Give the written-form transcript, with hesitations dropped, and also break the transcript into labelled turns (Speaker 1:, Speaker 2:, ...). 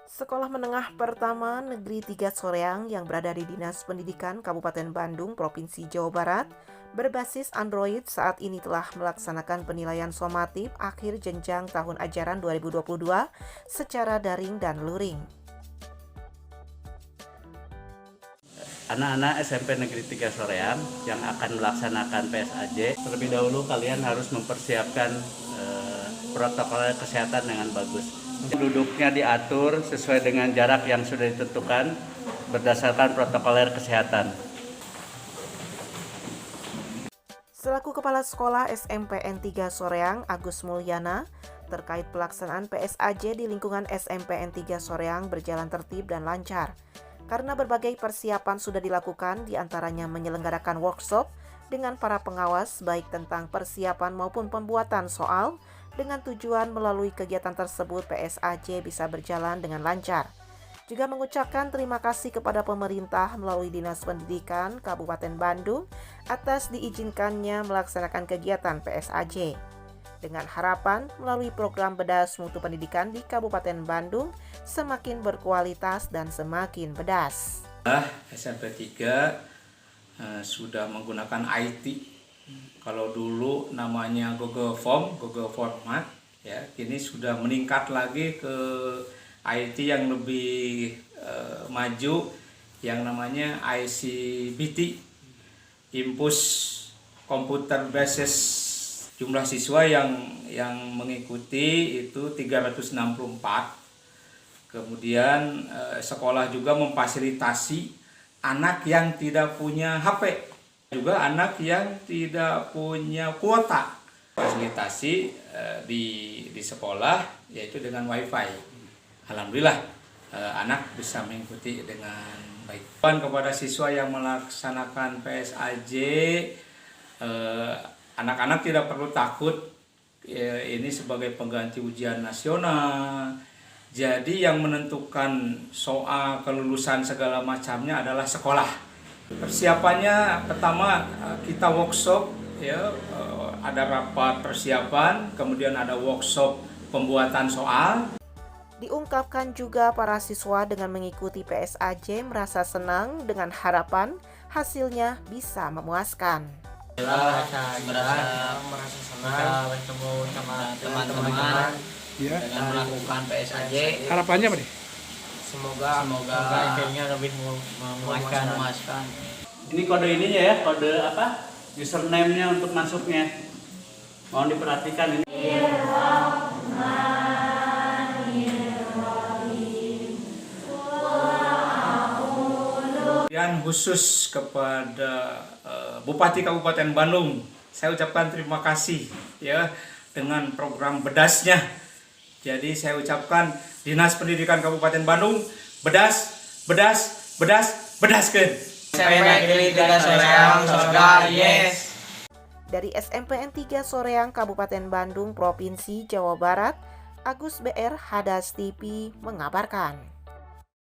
Speaker 1: Sekolah Menengah Pertama Negeri 3 Soreang yang berada di Dinas Pendidikan Kabupaten Bandung, Provinsi Jawa Barat, berbasis Android saat ini telah melaksanakan penilaian somatif akhir jenjang tahun ajaran 2022 secara daring dan luring.
Speaker 2: Anak-anak SMP Negeri 3 Soreang yang akan melaksanakan PSAJ, terlebih dahulu kalian harus mempersiapkan protokol kesehatan dengan bagus. Duduknya diatur sesuai dengan jarak yang sudah ditentukan berdasarkan protokol kesehatan.
Speaker 1: Selaku Kepala Sekolah SMPN 3 Soreang, Agus Mulyana, terkait pelaksanaan PSAJ di lingkungan SMPN 3 Soreang berjalan tertib dan lancar. Karena berbagai persiapan sudah dilakukan, diantaranya menyelenggarakan workshop dengan para pengawas baik tentang persiapan maupun pembuatan soal, dengan tujuan melalui kegiatan tersebut PSAJ bisa berjalan dengan lancar. Juga mengucapkan terima kasih kepada pemerintah melalui Dinas Pendidikan Kabupaten Bandung atas diizinkannya melaksanakan kegiatan PSAJ. Dengan harapan melalui program bedas mutu pendidikan di Kabupaten Bandung semakin berkualitas dan semakin bedas.
Speaker 3: SMP 3 sudah menggunakan IT. Kalau dulu namanya Google Format, ya, kini sudah meningkat lagi ke IT yang lebih maju, yang namanya ICBT, Impus Computer Basis. Jumlah siswa yang mengikuti itu 364. Kemudian sekolah juga memfasilitasi anak yang tidak punya HP, juga anak yang tidak punya kuota. Fasilitasi di sekolah yaitu dengan WiFi. Alhamdulillah anak bisa mengikuti dengan baik. Kepada siswa yang melaksanakan PSAJ, anak-anak tidak perlu takut, ini sebagai pengganti ujian nasional. Jadi yang menentukan soal kelulusan segala macamnya adalah sekolah. Persiapannya pertama kita workshop, ya, ada rapat persiapan, kemudian ada workshop pembuatan soal.
Speaker 1: Diungkapkan juga para siswa dengan mengikuti PSAJ merasa senang dengan harapan hasilnya bisa memuaskan.
Speaker 4: merasa senang bertemu sama teman-teman dengan melakukan PSAJ.
Speaker 5: Harapannya apa nih?
Speaker 4: Semoga akhirnya lebih memuaskan.
Speaker 2: Ini kode ininya ya, kode apa? Username-nya untuk masuknya. Mohon diperhatikan ini.
Speaker 3: Dan khusus kepada Bupati Kabupaten Bandung, saya ucapkan terima kasih, ya, dengan program bedasnya. Jadi saya ucapkan Dinas Pendidikan Kabupaten Bandung, bedaskeun.
Speaker 4: SMP Negeri 3 Soreang, surga yes.
Speaker 1: Dari SMPN 3 Soreang, Kabupaten Bandung, Provinsi Jawa Barat, Agus BR Hadas TV mengabarkan.